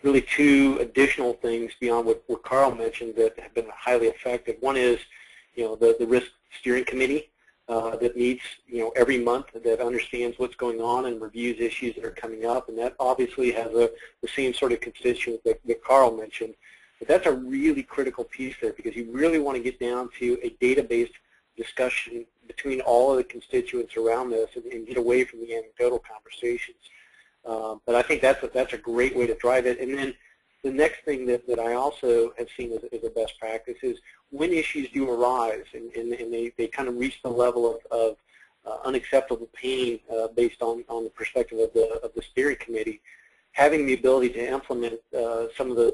C: really 2 additional things beyond what Karl mentioned that have been highly effective. One is, the risk steering committee that meets, every month, that understands what's going on and reviews issues that are coming up. And that obviously has the same sort of constituents that Karl mentioned. But that's a really critical piece there, because you really want to get down to a database discussion between all of the constituents around this and get away from the anecdotal conversations. But I think that's a great way to drive it. And then the next thing that I also have seen as a best practice is when issues do arise and they kind of reach the level of unacceptable pain based on the perspective of the steering committee. Having the ability to implement some of the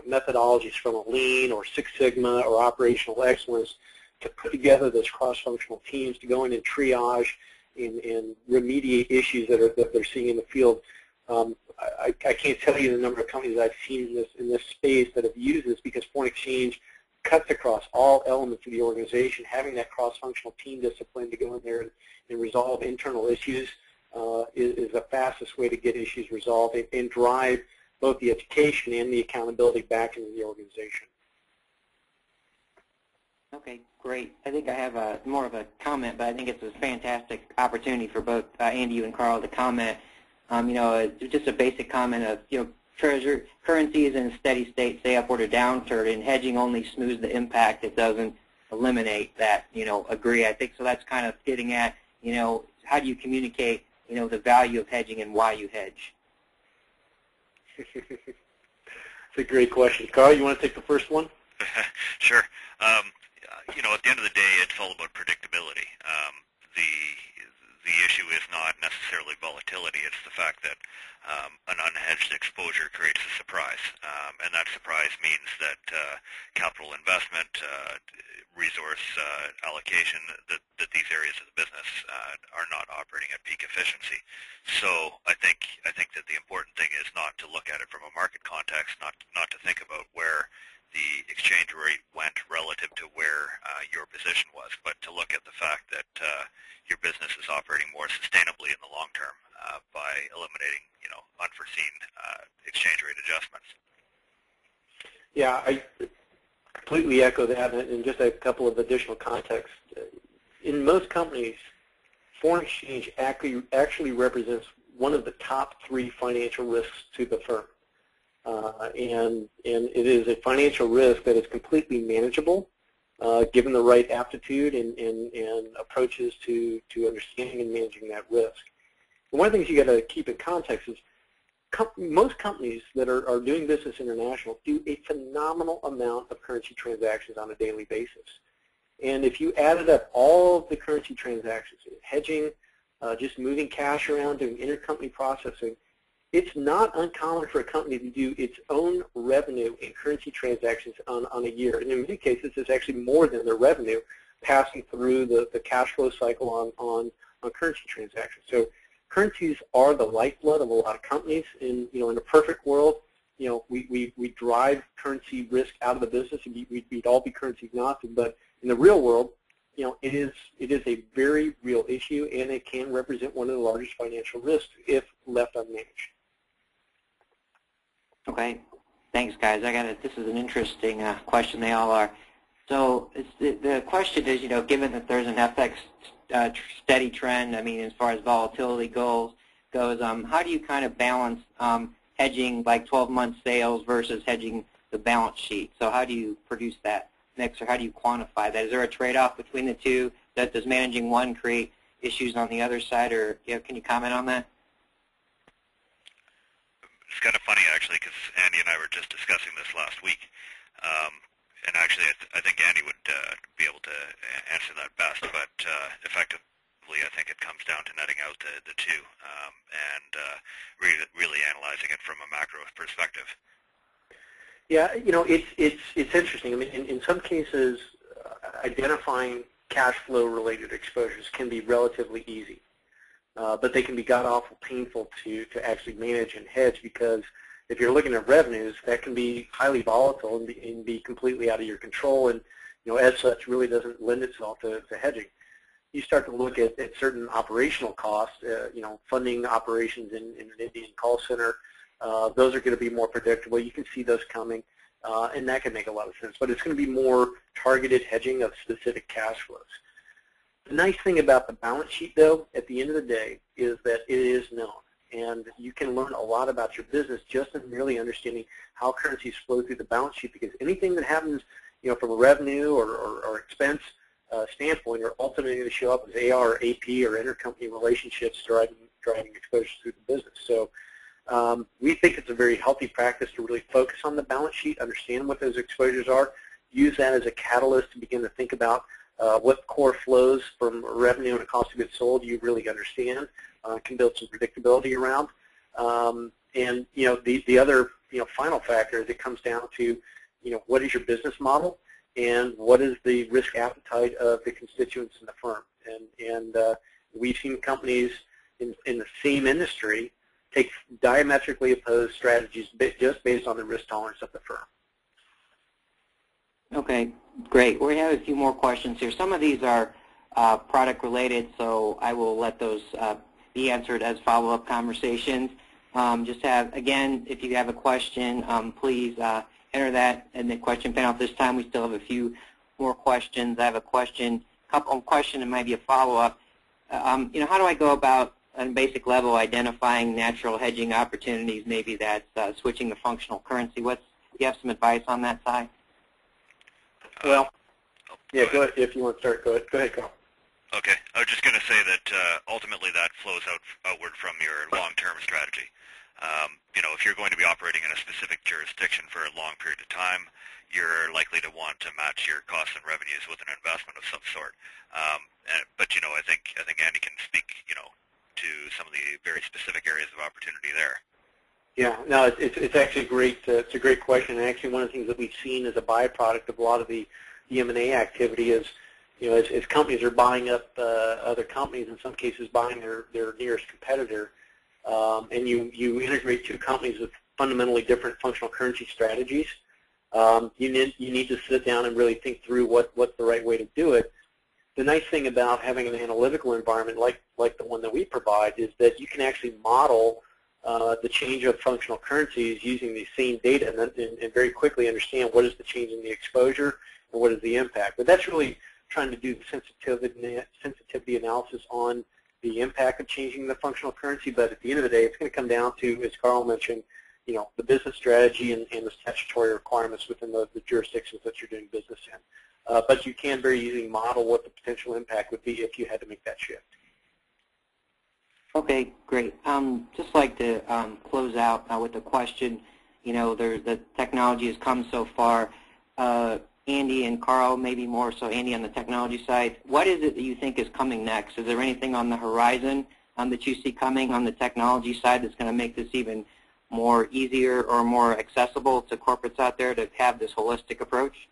C: methodologies from a Lean or Six Sigma or operational excellence to put together those cross-functional teams to go in and triage and remediate issues that they're seeing in the field. I can't tell you the number of companies I've seen in this space that have used this, because foreign exchange cuts across all elements of the organization. Having that cross-functional team discipline to go in there and resolve internal issues is the fastest way to get issues resolved and drive both the education and the accountability back into the organization.
A: Okay, great. I think I have more of a comment, but I think it's a fantastic opportunity for both Andy, you and Karl to comment. Just a basic comment of, Treasury currency is in a steady state, say upward or downturn, and hedging only smooths the impact. It doesn't eliminate that, agree. I think so that's kind of getting at, how do you communicate, the value of hedging and why you hedge?
C: It's a great question. Karl, you want to take the first one?
B: Sure. At the end of the day, it's all about predictability. The issue is not necessarily volatility. It's the fact that an unhedged exposure creates a surprise, and that surprise means that capital investment, resource allocation, that these areas of the business are not operating at peak efficiency. So I think that the important thing is not to look at it from a market context, not to think about where the exchange rate went relative to where your position was, but to look at the fact that your business is operating more sustainably in the long term by eliminating, unforeseen exchange rate adjustments.
C: Yeah, I completely echo that, and just a couple of additional contexts. In most companies, foreign exchange actually represents one of the top 3 financial risks to the firm. And it is a financial risk that is completely manageable, given the right aptitude and approaches to understanding and managing that risk. And one of the things you got to keep in context is most companies that are doing business international do a phenomenal amount of currency transactions on a daily basis. And if you added up all of the currency transactions, hedging, just moving cash around, doing intercompany processing, it's not uncommon for a company to do its own revenue in currency transactions on a year. And in many cases, it's actually more than their revenue passing through the cash flow cycle on currency transactions. So currencies are the lifeblood of a lot of companies. In a perfect world, we drive currency risk out of the business, and we'd all be currency agnostic. But in the real world, it is a very real issue, and it can represent one of the largest financial risks if left unmanaged.
A: Okay, thanks, guys. This is an interesting question. They all are. So the question is, given that there's an FX steady trend, as far as volatility goes, how do you kind of balance hedging like 12-month sales versus hedging the balance sheet? So how do you produce that mix, or how do you quantify that? Is there a trade-off between the two? Does managing one create issues on the other side, or can you comment on that?
B: It's kind of funny, actually, because Andy and I were just discussing this last week. And actually, I think Andy would be able to answer that best. But effectively, I think it comes down to netting out the two and really analyzing it from a macro perspective.
C: Yeah, it's interesting. In some cases, identifying cash flow related exposures can be relatively easy. But they can be god-awful painful to actually manage and hedge, because if you're looking at revenues, that can be highly volatile and be completely out of your control, and as such really doesn't lend itself to hedging. You start to look at certain operational costs, funding operations in an Indian call center. Those are going to be more predictable. You can see those coming, and that can make a lot of sense. But it's going to be more targeted hedging of specific cash flows. The nice thing about the balance sheet, though, at the end of the day, is that it is known. And you can learn a lot about your business just in merely understanding how currencies flow through the balance sheet, because anything that happens from a revenue or expense standpoint are ultimately going to show up as AR or AP or intercompany relationships driving exposures through the business. So we think it's a very healthy practice to really focus on the balance sheet, understand what those exposures are, use that as a catalyst to begin to think about what core flows from revenue and cost of goods sold you really understand, can build some predictability around. And the other final factor is it comes down to what is your business model and what is the risk appetite of the constituents in the firm. And we've seen companies in the same industry take diametrically opposed strategies just based on the risk tolerance of the firm.
A: Okay, great. We have a few more questions here. Some of these are product related, so I will let those be answered as follow-up conversations. Again, if you have a question, please enter that in the question panel. This time we still have a few more questions. I have a question, and maybe a follow-up. How do I go about, on a basic level, identifying natural hedging opportunities? Maybe that's switching to functional currency. Do you have some advice on that side?
C: Well, yeah, go ahead. If you want to start, go ahead, Carl.
B: Okay. I was just going to say that ultimately that flows outward from your long-term strategy. If you're going to be operating in a specific jurisdiction for a long period of time, you're likely to want to match your costs and revenues with an investment of some sort. But I think Andy can speak to some of the very specific areas of opportunity there.
C: Yeah, no, it's actually great. It's a great question. And actually, one of the things that we've seen as a byproduct of a lot of the M&A activity is, as companies are buying up other companies, in some cases buying their nearest competitor, and you integrate two companies with fundamentally different functional currency strategies, you need to sit down and really think through what's the right way to do it. The nice thing about having an analytical environment like the one that we provide is that you can actually model the change of functional currencies using the same data and very quickly understand what is the change in the exposure and what is the impact. But that's really trying to do the sensitivity analysis on the impact of changing the functional currency. But at the end of the day, it's going to come down to, as Carl mentioned, the business strategy and the statutory requirements within the jurisdictions that you're doing business in. But you can very easily model what the potential impact would be if you had to make that shift.
A: Okay, great. Just like to close out with a question. The technology has come so far. Andy and Carl, maybe more so Andy on the technology side, what is it that you think is coming next? Is there anything on the horizon that you see coming on the technology side that's going to make this even more easier or more accessible to corporates out there to have this holistic approach?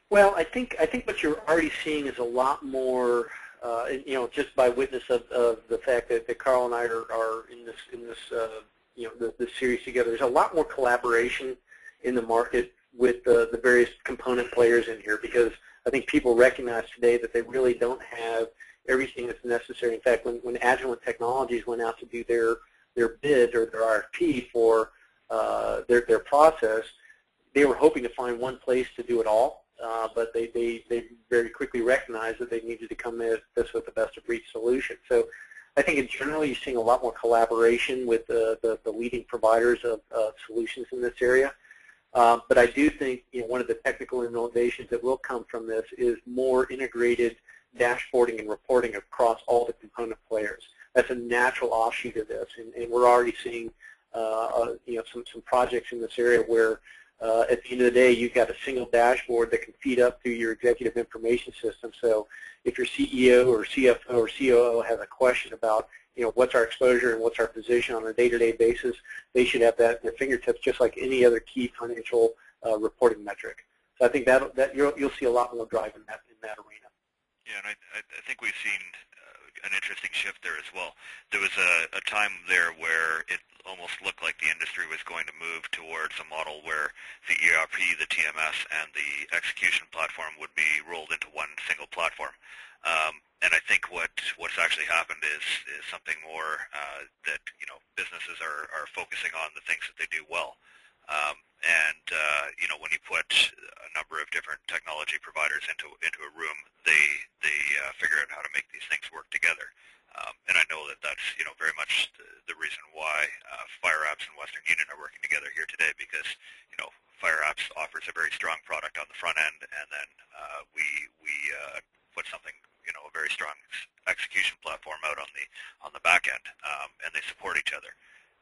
C: Well, I think what you're already seeing is a lot more, just by witness of the fact that Carl and I are in this series together. There's a lot more collaboration in the market with the various component players in here, because I think people recognize today that they really don't have everything that's necessary. In fact, when Agilent Technologies went out to do their bid or their RFP for their process, they were hoping to find one place to do it all, but they very quickly recognized that they needed to come at this with the best-of-breed solution. So I think in general you're seeing a lot more collaboration with the leading providers of solutions in this area. But I do think one of the technical innovations that will come from this is more integrated dashboarding and reporting across all the component players. That's a natural offshoot of this, and we're already seeing some projects in this area where at the end of the day you've got a single dashboard that can feed up through your executive information system. So if your CEO or CFO or COO has a question about what's our exposure and what's our position on a day-to-day basis, they should have that at their fingertips, just like any other key financial reporting metric. So I think that you'll see a lot more drive in that arena.
B: Yeah, and I think we've seen an interesting shift there as well. There was a time there where it almost looked like the industry was going to move towards a model where the ERP, the TMS, and the execution platform would be rolled into one single platform. And I think what's actually happened is something more that businesses are focusing on the things that they do well. When you put a number of different technology providers into a room, they figure out how to make these things work together. And I know that's very much the reason why FiREapps and Western Union are working together here today, because FiREapps offers a very strong product on the front end, and then we put something a very strong execution platform out on the back end, and they support each other.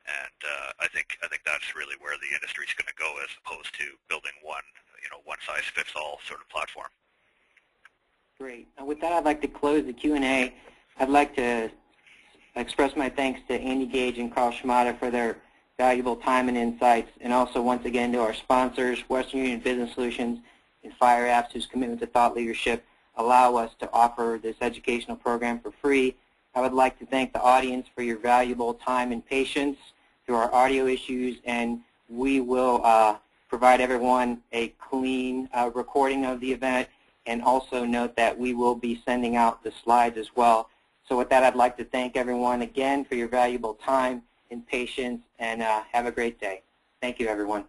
B: And I think that's really where the industry is going to go, as opposed to building one size fits all sort of platform.
A: Great. With that, I'd like to close the Q&A. I'd like to express my thanks to Andy Gage and Karl Schamotta for their valuable time and insights, and also once again to our sponsors, Western Union Business Solutions and FiREapps, whose commitment to thought leadership allow us to offer this educational program for free. I would like to thank the audience for your valuable time and patience through our audio issues, and we will provide everyone a clean recording of the event, and also note that we will be sending out the slides as well. So with that, I'd like to thank everyone again for your valuable time and patience, and have a great day. Thank you, everyone.